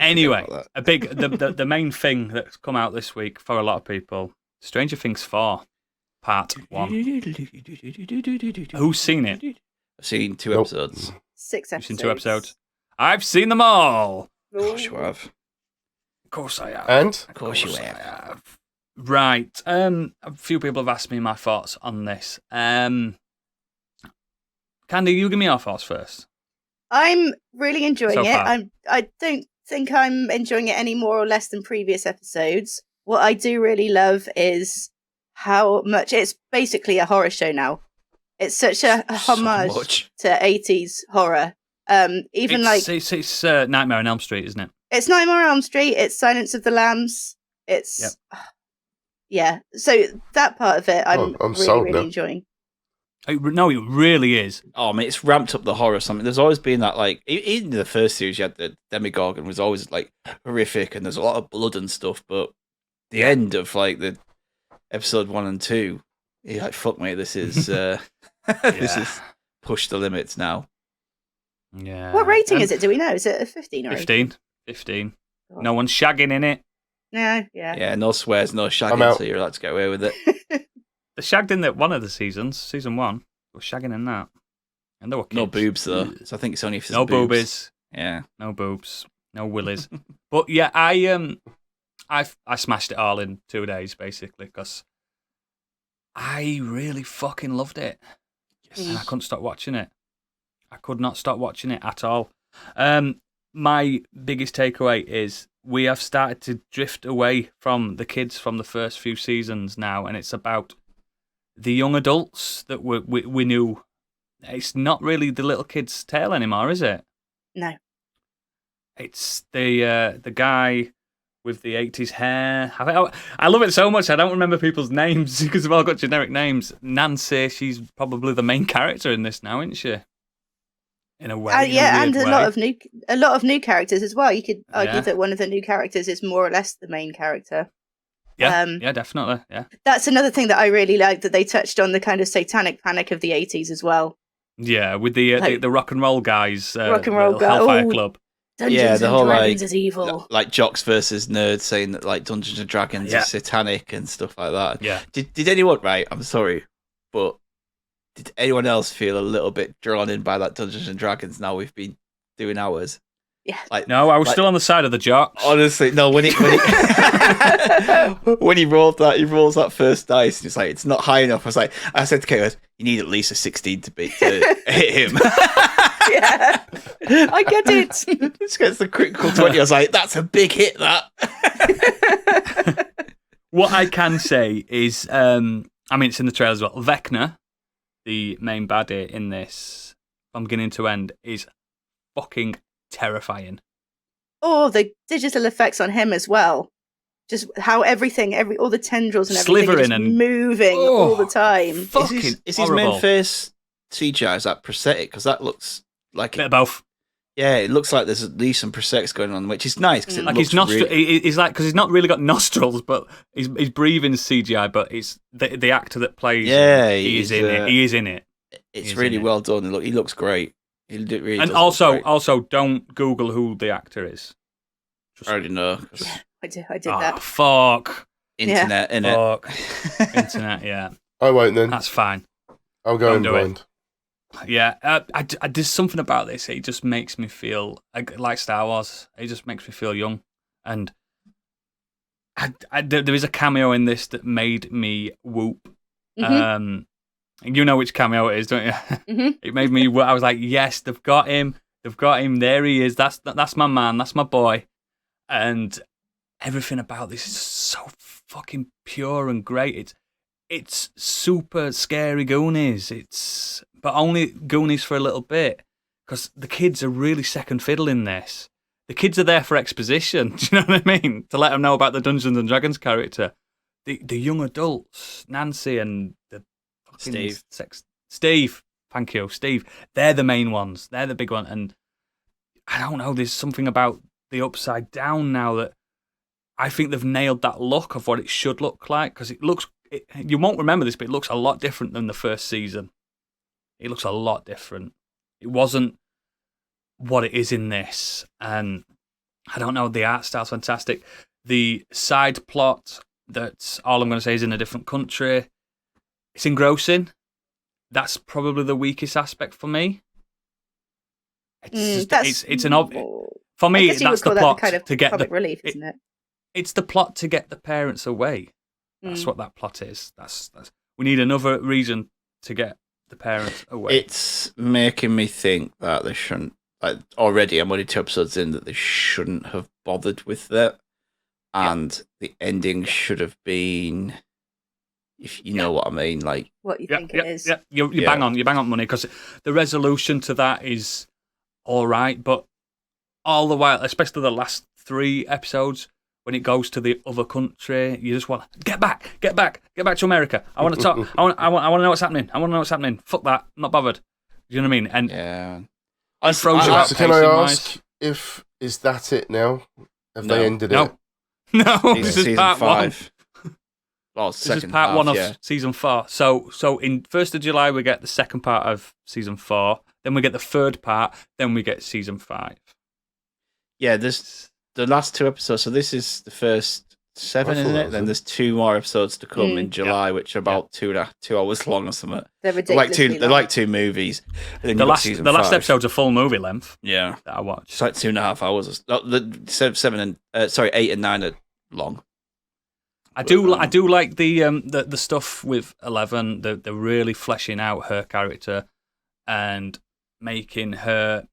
Anyway, the main thing that's come out this week for a lot of people, Stranger Things 4, Part 1. Who's seen it? I've seen 2 episodes. 6 episodes. You've seen 2 episodes? I've seen them all! Of course you have. Of course I have. And? Of course you have. Right. A few people have asked me my thoughts on this. Candy, you give me your thoughts first. I'm really enjoying So it. far. I don't think I'm enjoying it any more or less than previous episodes. What I do really love is how much it's basically a horror show now. It's such a homage to 80s horror. It's Nightmare on Elm Street, isn't it? It's Nightmare on Elm Street. It's Silence of the Lambs. It's yeah. So that part of it, I'm really enjoying. No, it really is. Oh, man, it's ramped up the horror or something. There's always been that, like, even in the first series, you had the Demogorgon was always, like, horrific, and there's a lot of blood and stuff, but the end of, like, the episode 1 and 2, you're like, fuck me, this is, this is push the limits now. Yeah. What rating is it? Do we know? Is it a 15 or 15? 15. No one's shagging in it. No, yeah. Yeah, no swears, no shagging, so you're allowed to get away with it. They shagged in one of the seasons, season 1. They were shagging in that. And there were kids. No boobs, though. So I think it's only if there's no boobs. boobies. Yeah. No boobs. No willies. But yeah, I smashed it all in 2 days, basically, because I really fucking loved it. Yes. And I couldn't stop watching it. I could not stop watching it at all. My biggest takeaway is we have started to drift away from the kids from the first few seasons now, and it's about the young adults that we knew. It's not really the little kid's tale anymore, is it? No. It's the guy with the 80s hair. I love it so much I don't remember people's names because they've all got generic names. Nancy, she's probably the main character in this now, isn't she? In a way. And a lot of new characters as well. You could argue that one of the new characters is more or less the main character. Yeah, definitely. Yeah. That's another thing that I really like, that they touched on the kind of satanic panic of the 80s as well. Yeah, with the rock and roll guys, rock and roll Hellfire Club. Dungeons and Dragons is evil. Like jocks versus nerds saying that like Dungeons and Dragons is satanic and stuff like that. Yeah. Did anyone, right, I'm sorry, but did anyone else feel a little bit drawn in by that Dungeons and Dragons now we've been doing ours? Yeah. No, I was still on the side of the jocks. Honestly, no, when he when he rolls that first dice, and it's like, it's not high enough. I said to Kate, you need at least a 16 to hit him. Yeah. I get it. This gets the critical 20. I was like, that's a big hit, that. What I can say is, it's in the trailer as well. Vecna, the main baddie in this, from beginning to end, is fucking terrifying. Oh, the digital effects on him as well. Just how all the tendrils and everything slithering are just moving all the time. Is his main face CGI? Is that prosthetic? Because that looks like bit of both. Yeah, it looks like there's at least some prosthetics going on, which is nice because like his nostrils. He's like, because he's not really got nostrils, but he's breathing CGI. But it's the actor that plays. Yeah, he is in it. It's really well done. He looks great. He really and also don't Google who the actor is. I already know. Yeah, I did that. Fuck. Internet, innit? Fuck. Internet, yeah. I won't then. That's fine. I'll go in blind. Yeah, there's something about this. It just makes me feel like Star Wars. It just makes me feel young. And there is a cameo in this that made me whoop. Mm-hmm. You know which cameo it is, don't you? Mm-hmm. It made me. I was like, yes, they've got him. They've got him. There he is. That's my man. That's my boy. And everything about this is so fucking pure and great. It's super scary Goonies. But only Goonies for a little bit, because the kids are really second fiddle in this. The kids are there for exposition. Do you know what I mean? To let them know about the Dungeons and Dragons character. The young adults, Nancy and the Steve. Thank you, Steve. They're the main ones. They're the big one. And I don't know. There's something about the Upside Down now that I think they've nailed that look of what it should look like, because you won't remember this, but it looks a lot different than the first season. It looks a lot different. It wasn't what it is in this, and I don't know. The art style's fantastic. The side plot, that's all I'm going to say, is in a different country. It's engrossing. That's probably the weakest aspect for me. It's an obvious. For me, that's the plot kind of to get comic relief, isn't it? It's the plot to get the parents away. That's what that plot is. That's we need another reason to get the parents away. It's making me think that they shouldn't. Like, already, I'm only 2 episodes in, that they shouldn't have bothered with that, and the ending should have been. If you know what I mean, like what you think it is. Yeah, you bang on money, because the resolution to that is all right, but all the while, especially the last 3 episodes, when it goes to the other country, you just want get back to America. I want to talk. I want to know what's happening. Fuck that, I'm not bothered. Do you know what I mean? And I froze you out. So can I ask is that it now? Have they ended it? No, this is part 5. Well, this is part 1 of season 4. So in 1st of July we get the second part of season 4. Then we get the third part. Then we get season 5. Yeah, there's the last 2 episodes. So this is the first 7, isn't it? Then there's 2 more episodes to come in July, which are about 2 hours long or something. They're ridiculously They're like 2 movies. The last episode's a full movie length. Yeah, that I watched. It's like 2.5 hours. The 8 and 9 are long. I do like the stuff with 11. They're really fleshing out her character and making her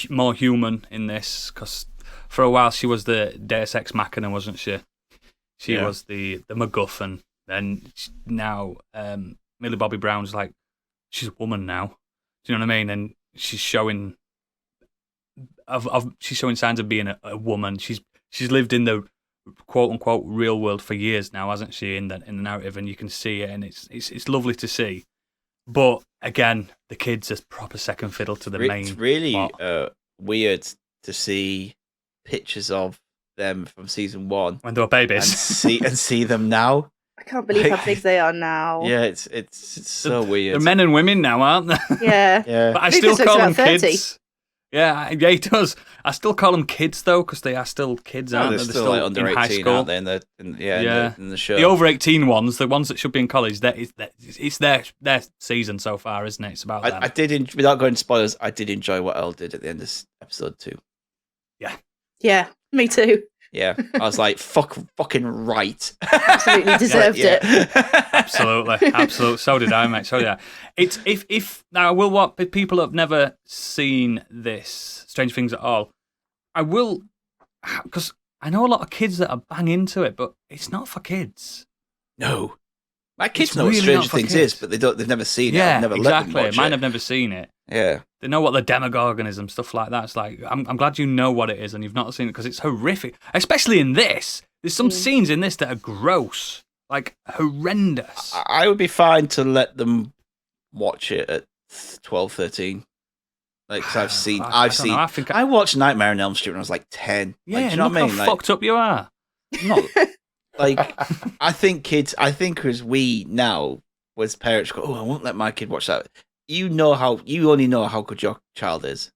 more human in this, because for a while she was the Deus Ex Machina, wasn't she? She was the MacGuffin. And now Millie Bobby Brown's like, she's a woman now. Do you know what I mean? And she's showing signs of being a woman. She's lived in the quote unquote real world for years now, hasn't she? In the narrative, and you can see it, and it's lovely to see. But again, the kids are proper second fiddle to the main. It's really plot. Weird to see pictures of them from season 1 when they were babies, and see them now. I can't believe how big they are now. Yeah, it's so weird. They're men and women now, aren't they? Yeah. But I still call them kids. Yeah, he does. I still call them kids though, because they are still kids, aren't they? They're still like under 18, high school, aren't they? In the show. The over 18 ones, the ones that should be in college, it's their season so far, isn't it? It's about them. I did, without going to spoilers, I did enjoy what Elle did at the end of episode 2. Yeah, me too. Yeah, I was like, fucking right. Absolutely deserved it. Absolutely. So did I, mate. So did I. It's if now I will what people have never seen this Strange Things at all. I will, because I know a lot of kids that are bang into it, but it's not for kids. No, my kids know what Strange Things is, but they've never seen it. I've never exactly. Let them watch Mine it. have never seen it. Yeah. They know what the Demogorgon is and stuff like that. It's like, I'm glad you know what it is and you've not seen it, because it's horrific. Especially in this. There's some scenes in this that are gross. Like, horrendous. I would be fine to let them watch it at 12, 13. Like, cause I watched Nightmare on Elm Street when I was like 10. Yeah, like, do you know what I mean? How fucked up you are. Not, like, I think as we now, as parents go, I won't let my kid watch that. You only know how good your child is.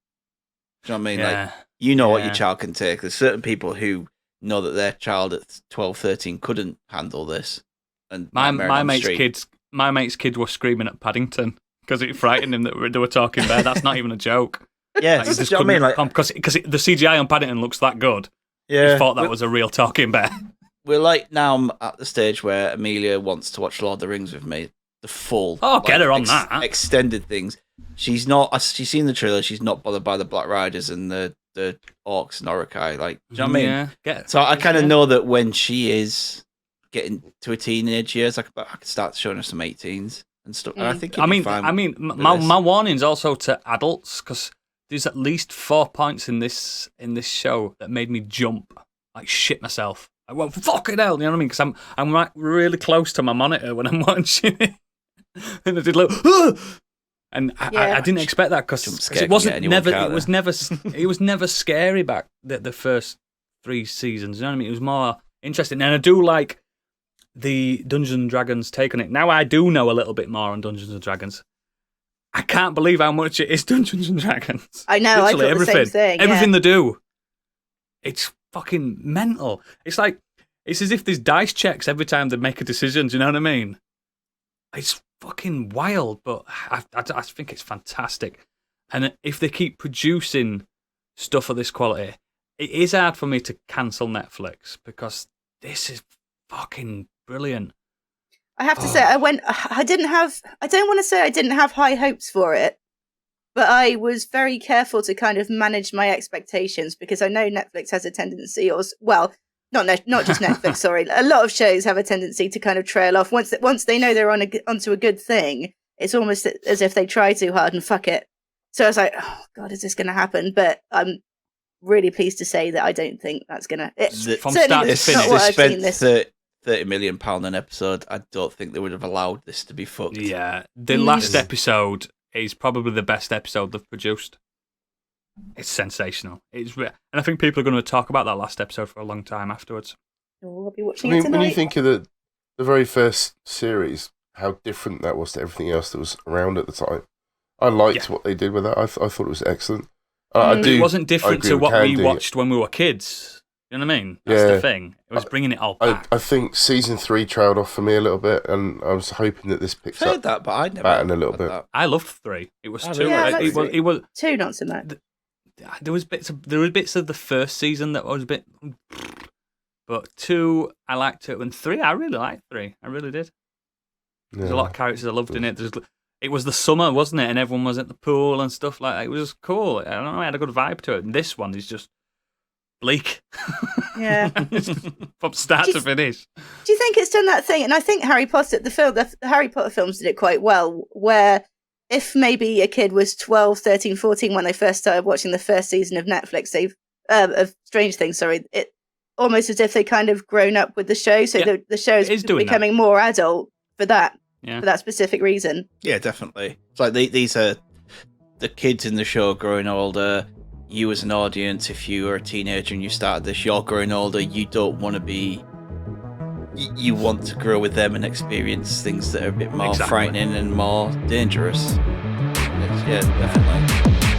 Do you know what I mean? Yeah. Like, you know what your child can take. There's certain people who know that their child at 12, 13 couldn't handle this. And my mate's kids were screaming at Paddington because it frightened him that they were talking bear. That's not even a joke. Yeah, like, you know what I mean? Like, because the CGI on Paddington looks that good. Yeah, he thought that was a real talking bear. We're like now at the stage where Amelia wants to watch Lord of the Rings with me. The full, get her on that extended things. She's seen the trailer. She's not bothered by the Black Riders and the orcs and Orokai. Like, do you know what I mean? So I kind of know that when she is getting to her teenage years, I could start showing her some 18s and stuff. And I think. My warning's also to adults, because there's at least 4 points in this show that made me jump, like shit myself. I went, fucking hell, you know what I mean? Because I'm like really close to my monitor when I'm watching it. And I did like, and I didn't expect that, because it was never scary back the first 3 seasons. You know what I mean? It was more interesting, and I do like the Dungeons and Dragons take on it. Now I do know a little bit more on Dungeons and Dragons. I can't believe how much it is Dungeons and Dragons. I know. Literally, I thought the same thing. Everything they do. It's fucking mental. It's as if there's dice checks every time they make a decision. Do you know what I mean? It's fucking wild, but I think it's fantastic. And if they keep producing stuff of this quality, it is hard for me to cancel Netflix because this is fucking brilliant. I have to say, I don't want to say I didn't have high hopes for it, but I was very careful to kind of manage my expectations because I know Netflix has a tendency, not just Netflix, sorry. A lot of shows have a tendency to kind of trail off. Once they know they're onto a good thing, it's almost as if they try too hard and fuck it. So I was like, oh, God, is this going to happen? But I'm really pleased to say that I don't think that's going to... From start to finish, they spent £30 million an episode. I don't think they would have allowed this to be fucked. Yeah, the last episode is probably the best episode they've produced. It's sensational. And I think people are going to talk about that last episode for a long time afterwards. Oh, I'll be watching it tonight. When you think of the very first series, how different that was to everything else that was around at the time. I liked what they did with that. I thought it was excellent. It wasn't different to what we watched when we were kids. You know what I mean? That's the thing. It was bringing it all back. I think season 3 trailed off for me a little bit, and I was hoping that this picks up that, but I never pattern a little bit. That. I loved 3. It was 2. Yeah, It was 2, not so much. There was bits of the first season that was a bit, but 2 I liked it, and 3 I really liked 3. I really did. There's a lot of characters I loved in it. It was the summer, wasn't it? And everyone was at the pool and stuff like that. It was cool. I don't know. I had a good vibe to it. And this one is just bleak. Yeah. From start to finish. Do you think it's done that thing? And I think Harry Potter, the Harry Potter films did it quite well, where if maybe a kid was 12, 13, 14 when they first started watching the first season of Netflix, of Strange Things, it almost as if they kind of grown up with the show. So the show is becoming more adult for that. Yeah. For that specific reason. Yeah, definitely. It's like these are the kids in the show growing older. You as an audience, if you were a teenager and you started this, you're growing older. You don't want to be... You want to grow with them and experience things that are a bit more frightening and more dangerous. Yeah, definitely.